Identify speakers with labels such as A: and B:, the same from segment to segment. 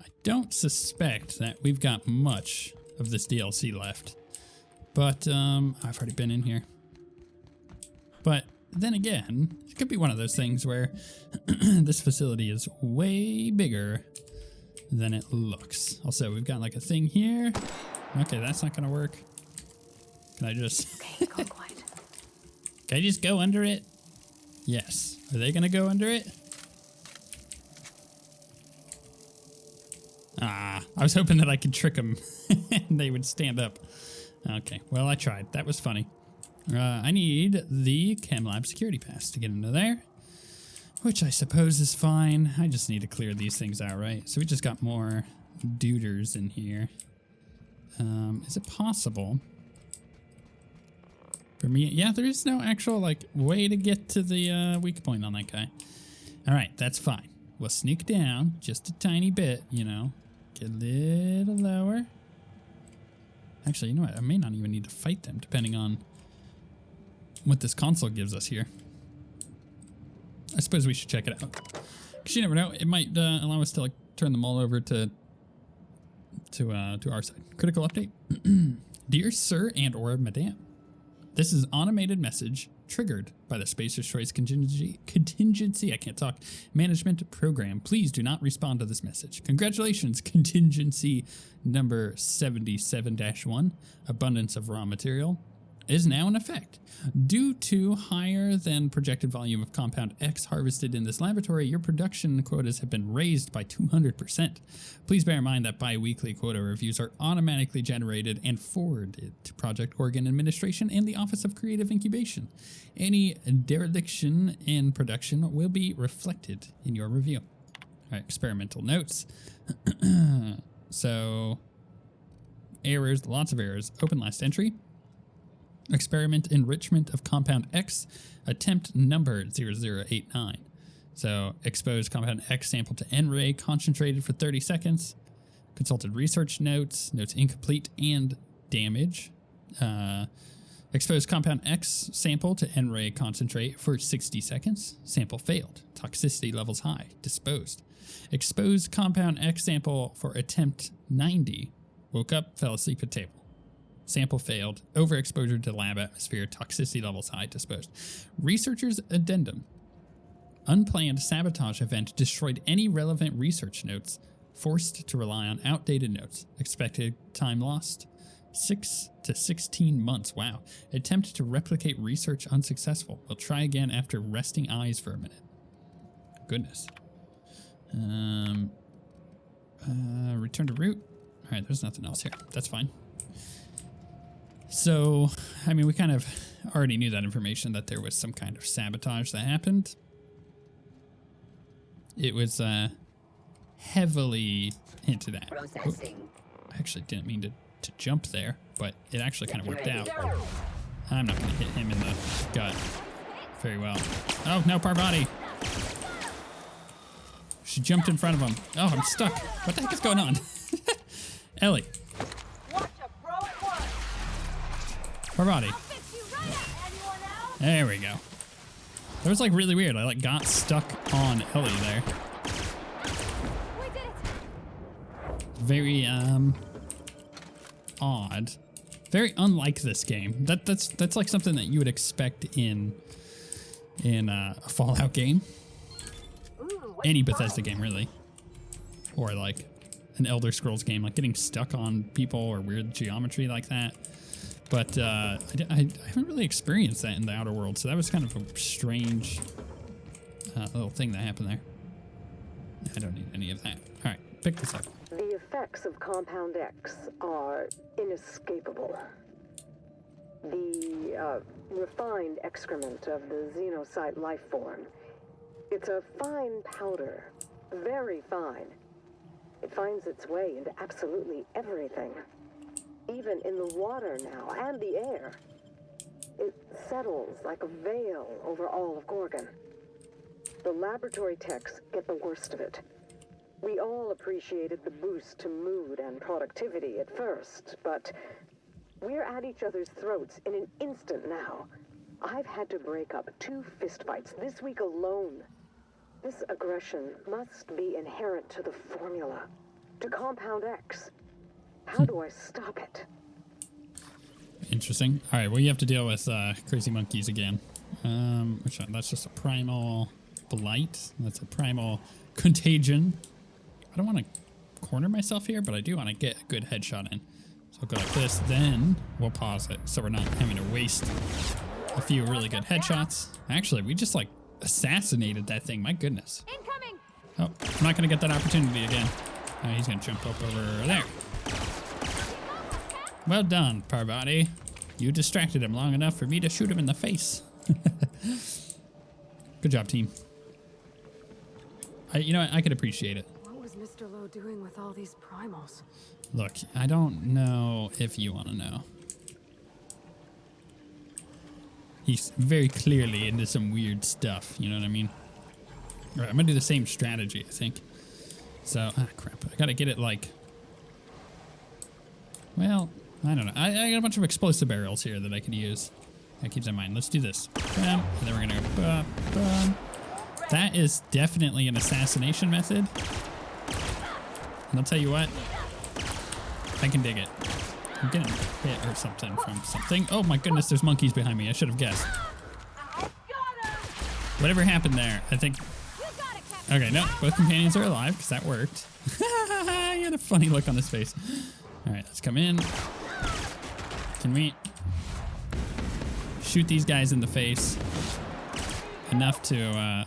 A: I don't suspect that we've got much of this DLC left, but I've already been in here. But then again, it could be one of those things where this facility is way bigger than it looks. Also, we've got like a thing here. Okay, that's not gonna work. Can I just...
B: Okay, go quiet.
A: Can I just go under it? Yes. Are they gonna go under it? Ah, I was hoping that I could trick them and they would stand up. Okay, well, I tried. That was funny. I need the Chem Lab security pass to get into there, which I suppose is fine. I just need to clear these things out, right? So we just got more duders in here. Is it possible for me? Yeah, there is no actual, like, way to get to the weak point on that guy. All right, that's fine. We'll sneak down just a tiny bit, you know. Get a little lower. Actually, you know what? I may not even need to fight them, depending on what this console gives us here. I suppose we should check it out. Because you never know, it might allow us to like turn them all over to our side. Critical update. Dear Sir and or Madame, this is an automated message triggered by the Space Destroy's contingency, I can't talk, management program. Please do not respond to this message. Congratulations, contingency number 77-1, abundance of raw material, is now in effect. Due to higher than projected volume of Compound X harvested in this laboratory, your production quotas have been raised by 200%. Please bear in mind that bi-weekly quota reviews are automatically generated and forwarded to Project Gorgon Administration and the Office of Creative Incubation. Any dereliction in production will be reflected in your review. All right, experimental notes. So, errors, lots of errors. Open last entry. Experiment enrichment of compound X, attempt number 0089. So expose compound X sample to N-ray concentrated for 30 seconds. Consulted research notes, notes incomplete and damage. Expose compound X sample to N-ray concentrate for 60 seconds. Sample failed. Toxicity levels high. Disposed. Expose compound X sample for attempt 90. Woke up, fell asleep at table. Sample failed. Overexposure to lab atmosphere. Toxicity levels high. Disposed. Researcher's addendum. Unplanned sabotage event destroyed any relevant research notes. Forced to rely on outdated notes. Expected time lost. 6 to 16 months. Wow. Attempt to replicate research unsuccessful. We'll try again after resting eyes for a minute. Goodness. Return to root. All right, there's nothing else here. That's fine. So, I mean, we kind of already knew that information, that there was some kind of sabotage that happened. It was heavily hinted at.
B: Processing.
A: I actually didn't mean to jump there, but it actually kind of worked out. I'm not going to hit him in the gut very well. Oh, no, Parvati. She jumped in front of him. Oh, I'm stuck. What the heck is going on? Ellie. Parvati. There we go. That was like really weird. I like got stuck on Ellie there. Very odd. Very unlike this game. That's like something that you would expect in a Fallout game. Any Bethesda game, really. Or like an Elder Scrolls game, like getting stuck on people or weird geometry like that. But I haven't really experienced that in the Outer World, so that was kind of a strange little thing that happened there. I don't need any of that. All right, pick this up.
C: The effects of Compound X are inescapable. The refined excrement of the xenocyte life form. It's a fine powder, very fine. It finds its way into absolutely everything. Even in the water now, and the air. It settles like a veil over all of Gorgon. The laboratory techs get the worst of it. We all appreciated the boost to mood and productivity at first, but we're at each other's throats in an instant now. I've had to break up 2 fistfights this week alone This aggression must be inherent to the formula, to Compound X. How do I stop it?
A: Interesting. All right, well, you have to deal with crazy monkeys again. Which one? That's just a primal blight. That's a primal contagion. I don't want to corner myself here, but I do want to get a good headshot in. So I'll go like this, then we'll pause it so we're not having to waste a few really good headshots. Actually, we just like assassinated that thing. My goodness.
B: Incoming!
A: Oh, I'm not going to get that opportunity again. He's going to jump up over there. Well done, Parvati. You distracted him long enough for me to shoot him in the face. Good job, team. You know what? I could appreciate it.
B: What was Mr. Lowe doing with all these primals?
A: Look, I don't know if you want to know. He's very clearly into some weird stuff, you know what I mean? All right, I'm going to do the same strategy, I think. So, crap. I got to get it like... Well, I don't know. I got a bunch of explosive barrels here that I could use. That keeps in mind. Let's do this. Bam, and then we're going to go... Bam, bam. That is definitely an assassination method. And I'll tell you what. I can dig it. I'm getting hit or something from something. Oh my goodness, there's monkeys behind me. I should have guessed. Whatever happened there, I think... Okay, no, both companions are alive because that worked. He had a funny look on his face. All right, let's come in. Can we shoot these guys in the face enough to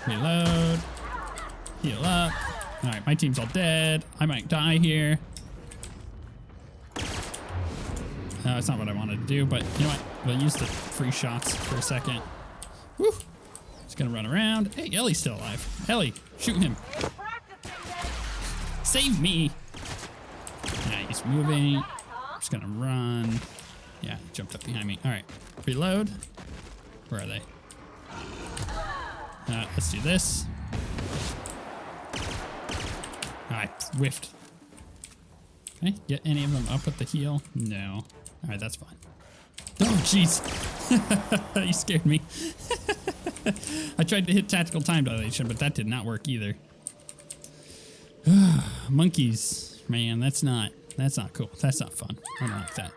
A: reload, heal up. All right, my team's all dead. I might die here. No, that's not what I wanted to do, but you know what? We'll use the free shots for a second. Woo! Just gonna run around. Hey, Ellie's still alive. Ellie, shoot him. Save me. Yeah, he's moving. I'm just gonna run. Yeah, he jumped up behind me. All right, reload. Where are they? Let's do this. All right, whiffed. Can I get any of them up with the heal? No. All right, that's fine. Oh, jeez. You scared me. I tried to hit tactical time dilation, but that did not work either. Monkeys, man, that's not cool. That's not fun. I don't like that.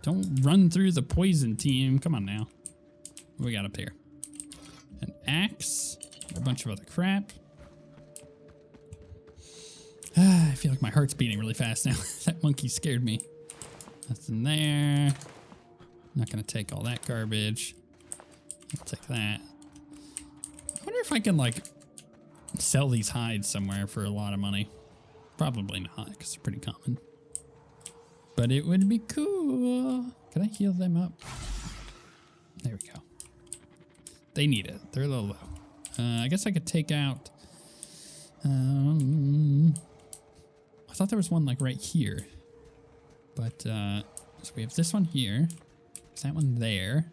A: Don't run through the poison, team. Come on now. What we got up here? An axe, a bunch of other crap. I feel like my heart's beating really fast now. That monkey scared me. Nothing there. Not gonna take all that garbage. I'll take that. I wonder if I can like sell these hides somewhere for a lot of money. Probably not, because they're pretty common. But it would be cool. Can I heal them up? There we go. They need it. They're a little low. I guess I could take out... I thought there was one like right here. But, so we have this one here. Is that one there?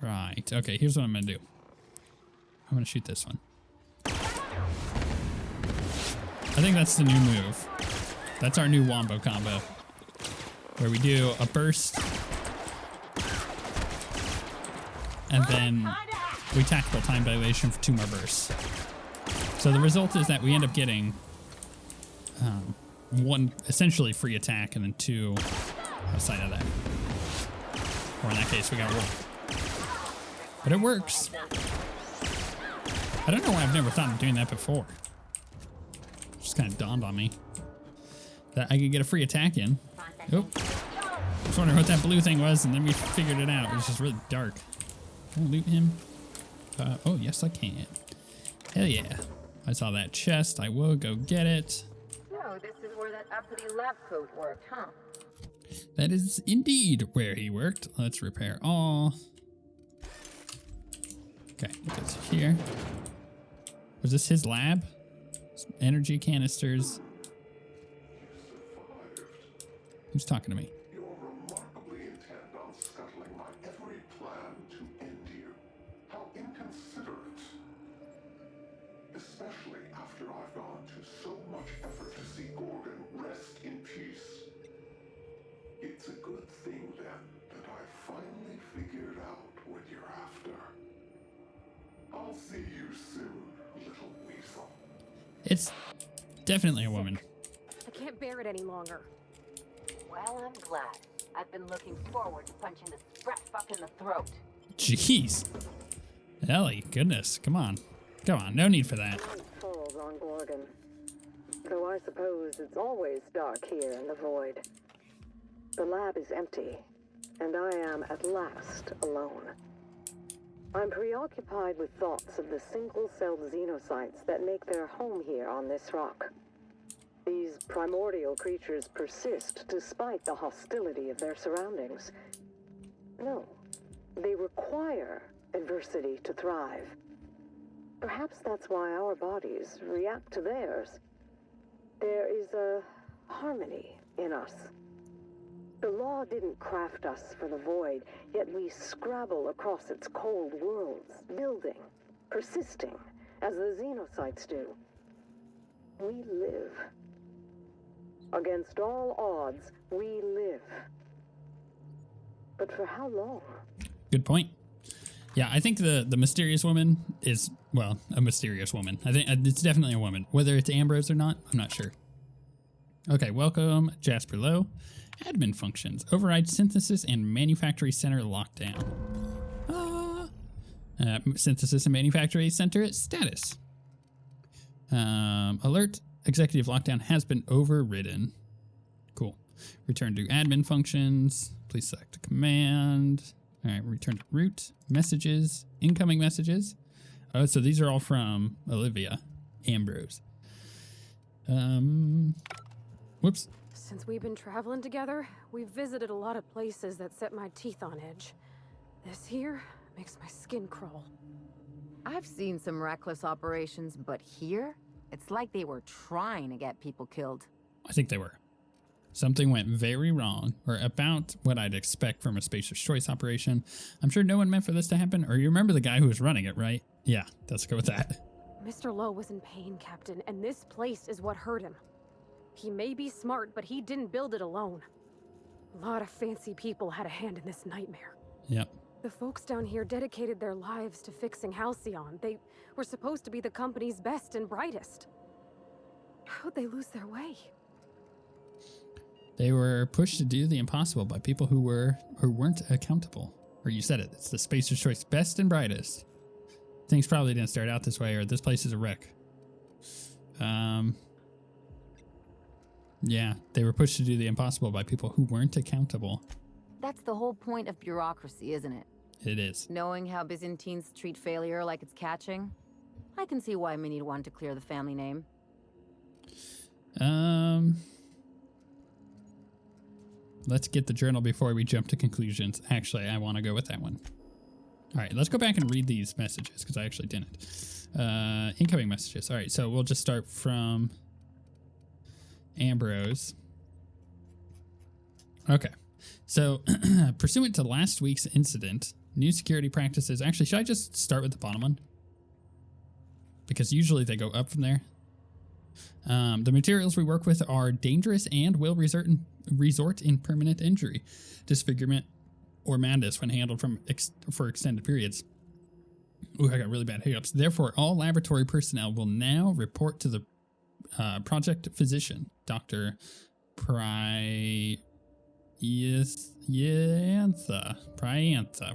A: Right. Okay, here's what I'm gonna do. I'm gonna shoot this one. I think that's the new move. That's our new wombo combo. Where we do a burst. And then we tactical time dilation for 2 more bursts. So the result is that we end up getting 1 essentially free attack and then 2 outside of that. Or in that case, we got 1. But it works. I don't know why I've never thought of doing that before. It just kind of dawned on me that I could get a free attack in. Oh, I was wondering what that blue thing was, and then we figured it out. It was just really dark. Can I loot him? Oh, yes, I can. Hell yeah. I saw that chest. I will go get it.
D: So this is where that uppity lab coat worked, huh?
A: That is indeed where he worked. Let's repair all. Okay, that's here. Was this his lab? Some energy canisters. Who's talking to me?
E: You're remarkably intent on scuttling my every plan to end you. How inconsiderate. Especially after I've gone to so much effort to see Gorgon rest in peace. It's a good thing, then, that I finally figured out what you're after. see you soon, little weasel.
A: It's definitely a woman.
B: I can't bear it any longer.
D: Well, I'm glad. I've been looking forward to punching this brat fuck in the throat.
A: Jeez. Ellie, goodness. Come on. Come on. No need for that.
C: Night falls on Gorgon. Though I suppose it's always dark here in the void. The lab is empty, and I am at last alone. I'm preoccupied with thoughts of the single-celled xenocytes that make their home here on this rock. These primordial creatures persist despite the hostility of their surroundings. No, they require adversity to thrive. Perhaps that's why our bodies react to theirs. There is a harmony in us. The law didn't craft us for the void, yet we scrabble across its cold worlds, building, persisting, as the xenocytes do. We live. Against all odds, we live. But for how long?
A: Good point. Yeah, I think the mysterious woman is, well, a mysterious woman. I think it's definitely a woman. Whether it's Ambrose or not, I'm not sure. Okay, welcome, Jasper Lowe. Admin functions. Override synthesis and manufactory center lockdown. Synthesis and manufactory center status. Alert. Executive lockdown has been overridden. Cool. Return to admin functions. Please select a command. All right, return to root. Messages. Incoming messages. Oh, so these are all from Olivia Ambrose. Whoops.
B: Since we've been traveling together, we've visited a lot of places that set my teeth on edge. This here makes my skin crawl.
F: I've seen some reckless operations, but here, it's like they were trying to get people killed.
A: I think they were. Something went very wrong, or about what I'd expect from a Spacer's Choice operation. I'm sure no one meant for this to happen, or you remember the guy who was running it, right? Yeah, let's go with that.
B: Mr. Lowe was in pain, Captain, and this place is what hurt him. He may be smart, but he didn't build it alone. A lot of fancy people had a hand in this nightmare.
A: Yep.
B: The folks down here dedicated their lives to fixing Halcyon. They were supposed to be the company's best and brightest. How'd they lose their way?
A: They were pushed to do the impossible by people who weren't accountable. Or you said it, it's the Spacer's Choice best and brightest. Things probably didn't start out this way, or this place is a wreck. Yeah, they were pushed to do the impossible by people who weren't accountable.
F: That's the whole point of bureaucracy, isn't it?
A: It is.
F: Knowing how Byzantines treat failure like it's catching, I can see why Minnie'd want to clear the family name.
A: Let's get the journal before we jump to conclusions. Actually, I want to go with that one. All right, let's go back and read these messages because I actually didn't. Incoming messages. All right, so we'll just start from Ambrose. Okay, so pursuant to last week's incident, new security practices. Actually, should I just start with the bottom one? Because usually they go up from there. The materials we work with are dangerous and will resort in permanent injury, disfigurement, or madness when handled for extended periods. Ooh, I got really bad hiccups. Therefore, all laboratory personnel will now report to the project physician, Dr. Priantha.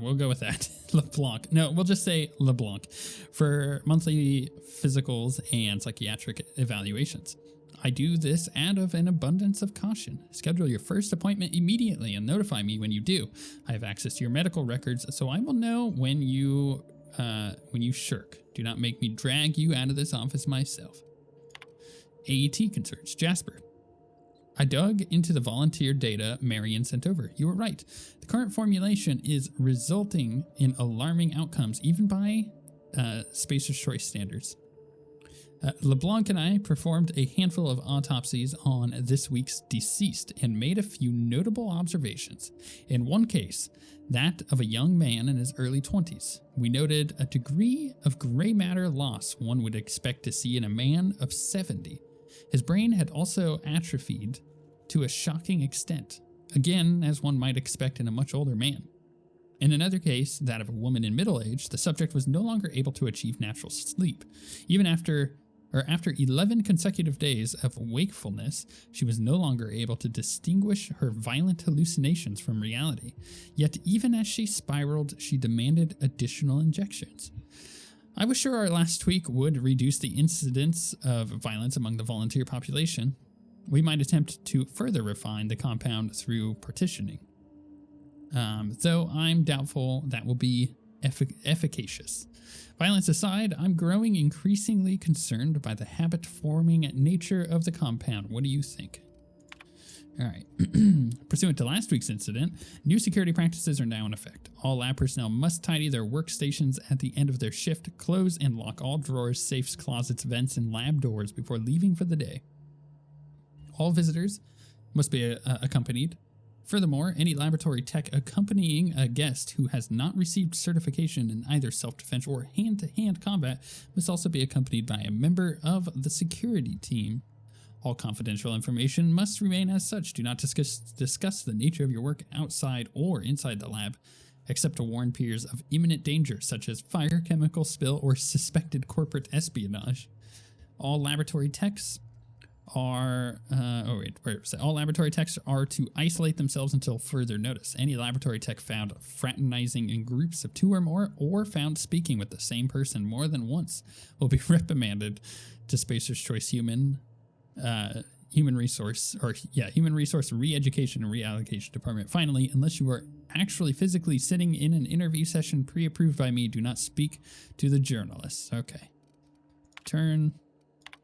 A: We'll go with that. LeBlanc. No, we'll just say LeBlanc for monthly physicals and psychiatric evaluations. I do this out of an abundance of caution. Schedule your first appointment immediately and notify me when you do. I have access to your medical records, so I will know when you shirk. Do not make me drag you out of this office myself. AET concerns. Jasper. I dug into the volunteer data Marion sent over. You were right. The current formulation is resulting in alarming outcomes, even by Spacer's Choice standards. LeBlanc and I performed a handful of autopsies on this week's deceased and made a few notable observations. In one case, that of a young man in his early 20s, we noted a degree of gray matter loss one would expect to see in a man of 70. His brain had also atrophied to a shocking extent, again, as one might expect in a much older man. In another case, that of a woman in middle age, the subject was no longer able to achieve natural sleep. Even after 11 consecutive days of wakefulness, she was no longer able to distinguish her violent hallucinations from reality. Yet even as she spiraled, she demanded additional injections. I was sure our last tweak would reduce the incidence of violence among the volunteer population. We might attempt to further refine the compound through partitioning. Though I'm doubtful that will be efficacious. Violence aside, I'm growing increasingly concerned by the habit-forming nature of the compound. What do you think? All right. Pursuant to last week's incident, new security practices are now in effect. All lab personnel must tidy their workstations at the end of their shift, close and lock all drawers, safes, closets, vents, and lab doors before leaving for the day. All visitors must be accompanied. Furthermore, any laboratory tech accompanying a guest who has not received certification in either self-defense or hand-to-hand combat must also be accompanied by a member of the security team. All confidential information must remain as such. Do not discuss the nature of your work outside or inside the lab, except to warn peers of imminent danger, such as fire, chemical spill, or suspected corporate espionage. All laboratory techs are all laboratory techs are to isolate themselves until further notice. Any laboratory tech found fraternizing in groups of 2 or more, or found speaking with the same person more than once, will be reprimanded to Spacer's Choice Human Resource Re-Education and Reallocation Department. Finally, unless you are actually physically sitting in an interview session pre-approved by me, do not speak to the journalists. Okay. Turn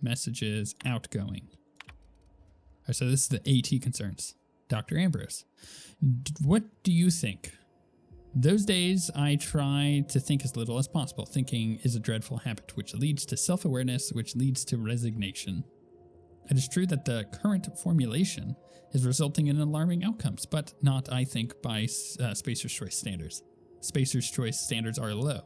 A: messages outgoing. All right, so this is the AT concerns. Dr. Ambrose, what do you think? Those days, I try to think as little as possible. Thinking is a dreadful habit, which leads to self-awareness, which leads to resignation. It is true that the current formulation is resulting in alarming outcomes, but not, I think, by Spacer's Choice standards. Spacer's Choice standards are low.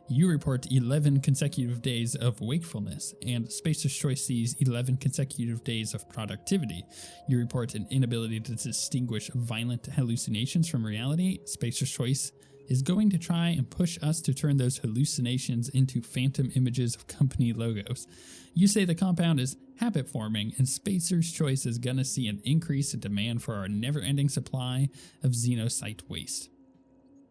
A: You report 11 consecutive days of wakefulness, and Spacer's Choice sees 11 consecutive days of productivity. You report an inability to distinguish violent hallucinations from reality. Spacer's Choice is going to try and push us to turn those hallucinations into phantom images of company logos. You say the compound is habit forming, and Spacer's Choice is going to see an increase in demand for our never-ending supply of xenocyte waste.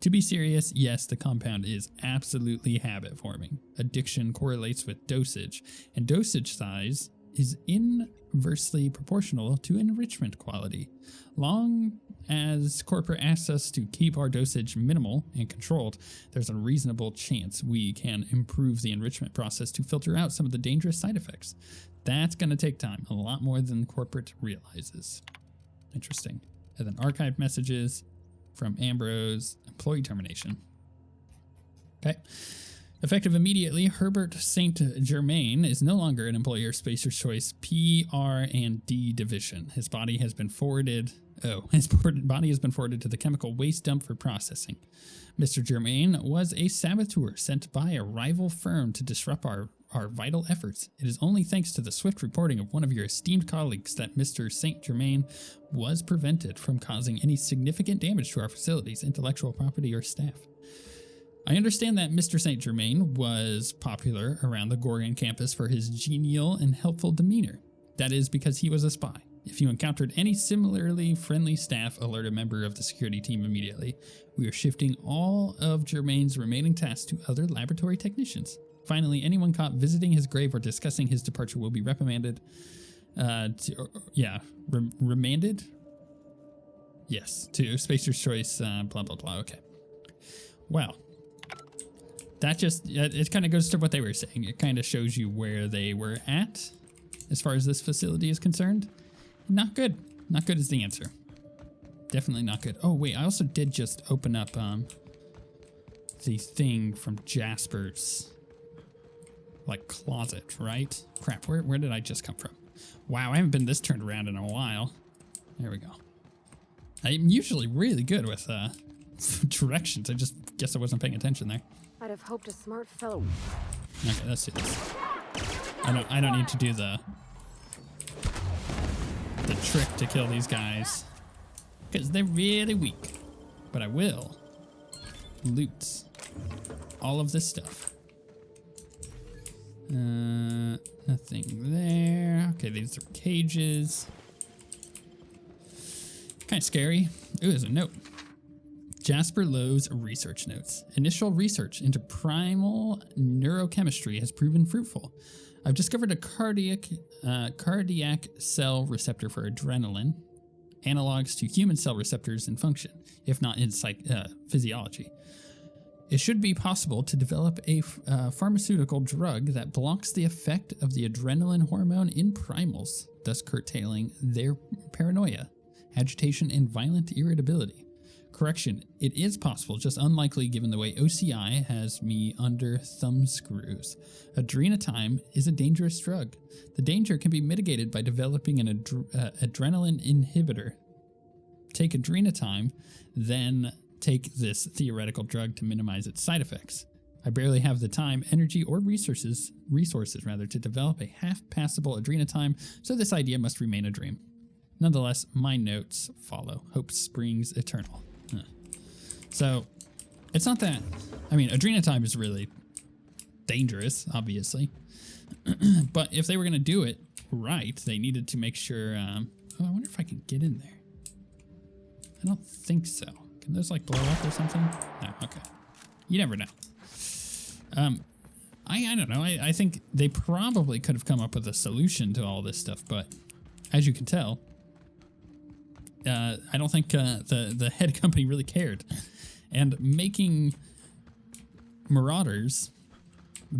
A: To be serious, yes, the compound is absolutely habit forming. Addiction correlates with dosage, and dosage size is inversely proportional to enrichment quality. Long as corporate asks us to keep our dosage minimal and controlled, there's a reasonable chance we can improve the enrichment process to filter out some of the dangerous side effects. That's going to take time, a lot more than corporate realizes. Interesting. And then archived messages from Ambrose, employee termination. Okay. Effective immediately, Herbert St. Germain is no longer an employee of Spacer's Choice PR&D division. His body has been forwarded. His body has been forwarded to the chemical waste dump for processing. Mr. Germain was a saboteur sent by a rival firm to disrupt our vital efforts. It is only thanks to the swift reporting of one of your esteemed colleagues that Mr. St. Germain was prevented from causing any significant damage to our facilities, intellectual property, or staff. I understand that Mr. St. Germain was popular around the Gorgon campus for his genial and helpful demeanor. That is because he was a spy. If you encountered any similarly friendly staff, alert a member of the security team immediately. We are shifting all of Germain's remaining tasks to other laboratory technicians. Finally, anyone caught visiting his grave or discussing his departure will be reprimanded. Remanded? Yes, to Spacer's Choice, blah, blah, blah. Okay. Well, that just, it kind of goes to what they were saying. It kind of shows you where they were at as far as this facility is concerned. Not good. Not good is the answer. Definitely not good. Oh, wait, I also did just open up the thing from Jasper's closet, right? Crap, where did I just come from? Wow, I haven't been this turned around in a while. There we go. I'm usually really good with directions. I just guess I wasn't paying attention there.
B: I'd have hoped a smart fellow.
A: Okay, let's do this. I don't need to do the trick to kill these guys because they're really weak. But I will loot all of this stuff. Nothing there. Okay, these are cages. Kind of scary. Ooh, there's a note. Jasper Lowe's research notes. Initial research into primal neurochemistry has proven fruitful. I've discovered a cardiac cell receptor for adrenaline, analogs to human cell receptors in function, if not in physiology. It should be possible to develop a pharmaceutical drug that blocks the effect of the adrenaline hormone in primals, thus curtailing their paranoia, agitation, and violent irritability. Correction, it is possible, just unlikely given the way OCI has me under thumb screws. Adrenatime is a dangerous drug. The danger can be mitigated by developing an adrenaline inhibitor. Take adrenatime, then take this theoretical drug to minimize its side effects. I barely have the time, energy, or resources to develop a half-passable adrenatime, so this idea must remain a dream. Nonetheless, my notes follow. Hope springs eternal. So, it's not that... I mean, adrenatime is really dangerous, obviously. But if they were going to do it right, they needed to make sure... oh, I wonder if I can get in there. I don't think so. Can those, like, blow up or something? No, okay. You never know. I don't know. I think they probably could have come up with a solution to all this stuff, but as you can tell, I don't think the head company really cared. And making marauders,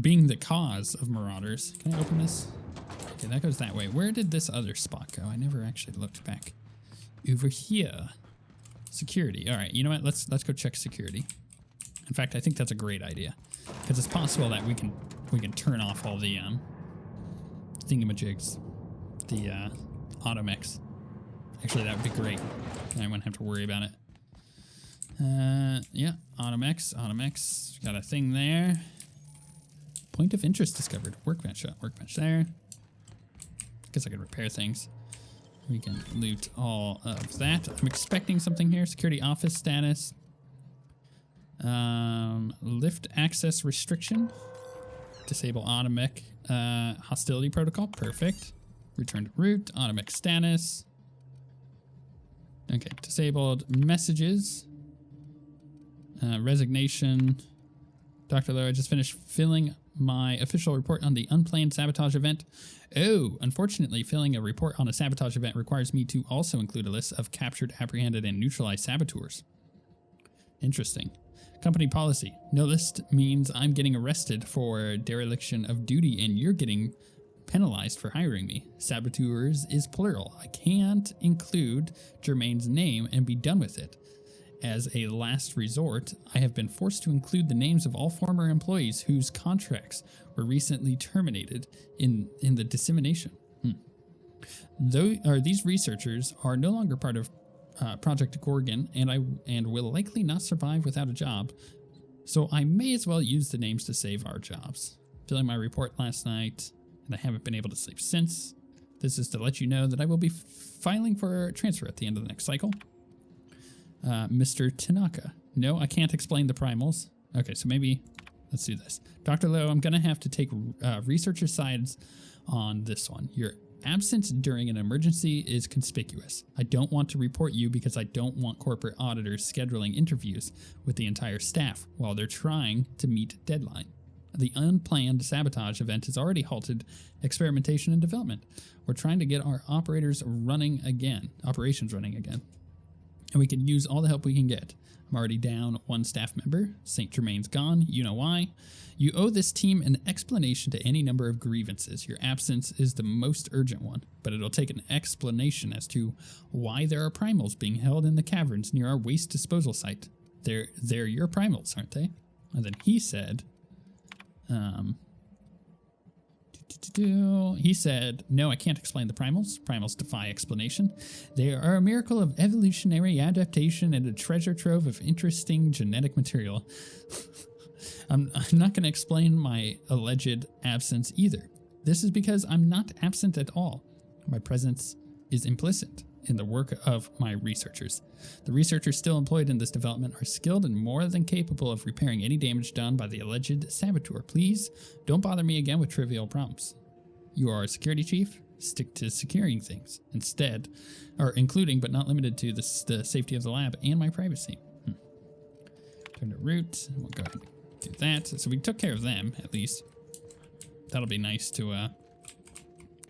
A: being the cause of marauders. Can I open this? Okay, that goes that way. Where did this other spot go? I never actually looked back. Over here. Security. All right, you know what? Let's go check security. In fact, I think that's a great idea, because it's possible that we can turn off all the thingamajigs, the automechs. Actually, that would be great. I wouldn't have to worry about it. Yeah, automechs. Got a thing there. Point of interest discovered. Workbench there. Guess I could repair things. We can loot all of that. I'm expecting something here. Security office status. Lift access restriction. Disable automech. Hostility protocol. Perfect. Return to root. Automech status. Okay, disabled messages. Resignation. Dr. Lowe, I just finished filling my official report on the unplanned sabotage event. Oh, unfortunately, filling a report on a sabotage event requires me to also include a list of captured, apprehended, and neutralized saboteurs. Interesting. Company policy. No list means I'm getting arrested for dereliction of duty and you're getting penalized for hiring me. Saboteurs is plural. I can't include Germain's name and be done with it. As a last resort, I have been forced to include the names of all former employees whose contracts were recently terminated in the dissemination. These researchers are no longer part of Project Gorgon, and will likely not survive without a job, so I may as well use the names to save our jobs. Filling my report last night, and I haven't been able to sleep since. This is to let you know that I will be filing for transfer at the end of the next cycle. Mr. Tanaka. No, I can't explain the primals. Okay, so maybe let's do this. Dr. Lowe, I'm going to have to take researcher sides on this one. Your absence during an emergency is conspicuous. I don't want to report you because I don't want corporate auditors scheduling interviews with the entire staff while they're trying to meet deadline. The unplanned sabotage event has already halted experimentation and development. We're trying to get our operations running again. And we can use all the help we can get. I'm already down one staff member. St. Germain's gone. You know why. You owe this team an explanation to any number of grievances. Your absence is the most urgent one, but it'll take an explanation as to why there are primals being held in the caverns near our waste disposal site. They're your primals, aren't they? And then he said, no, I can't explain the primals. Primals defy explanation. They are a miracle of evolutionary adaptation and a treasure trove of interesting genetic material. I'm not going to explain my alleged absence either. This is because I'm not absent at all. My presence is implicit. in the work of my researchers. The researchers still employed in this development are skilled and more than capable of repairing any damage done by the alleged saboteur. Please don't bother me again with trivial problems. You are a security chief. Stick to securing things instead, or including but not limited to the safety of the lab and my privacy. Turn to root. We'll go ahead and do that. So we took care of them at least. That'll be nice to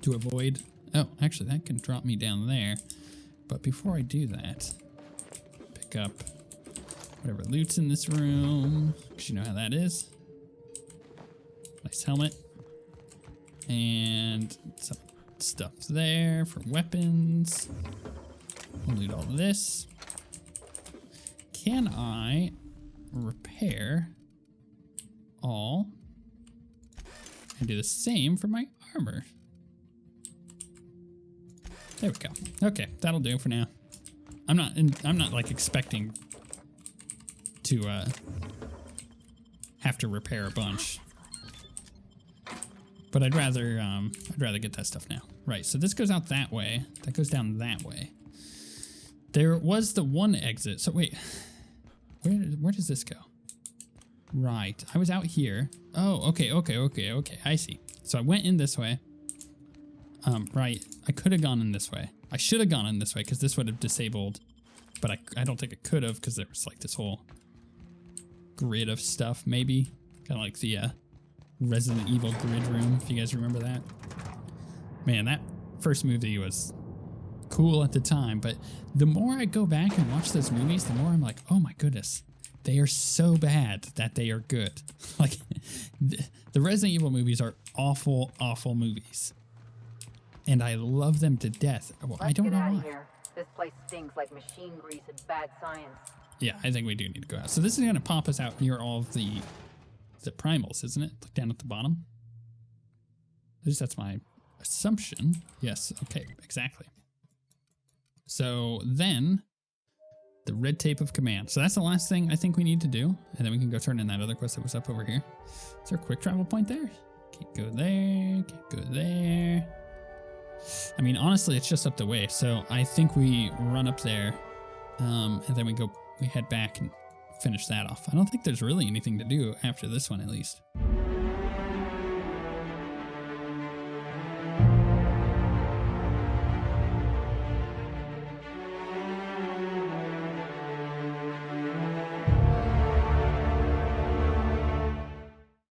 A: avoid. Oh, actually, that can drop me down there. But before I do that, pick up whatever loot's in this room, because you know how that is. Nice helmet. And some stuff there for weapons. We'll loot all of this. Can I repair all and do the same for my armor? There we go. Okay, that'll do for now. I'm not like expecting to have to repair a bunch. But I'd rather get that stuff now. Right, so this goes out that way. That goes down that way. There was the one exit. So wait, where does this go? Right, I was out here. Oh, okay. I see. So I went in this way. Right, I could have gone in this way. I should have gone in this way because this would have disabled, but I don't think it could have because there was like this whole grid of stuff, maybe. Kind of like the Resident Evil grid room, if you guys remember that. Man, that first movie was cool at the time, but the more I go back and watch those movies, the more I'm like, oh my goodness, they are so bad that they are good. Like, the Resident Evil movies are awful, awful movies. And I love them to death. Well, I don't know why.
D: Here. This place stinks like machine grease and bad science.
A: Yeah, I think we do need to go out. So this is going to pop us out near all of the primals, isn't it? Look down at the bottom. At least that's my assumption. Yes, okay, exactly. So then, the red tape of command. So that's the last thing I think we need to do. And then we can go turn in that other quest that was up over here. Is there a quick travel point there? Can't go there, can't go there. I mean, honestly, it's just up the way. So I think we run up there, and then we head back and finish that off. I don't think there's really anything to do after this one, at least.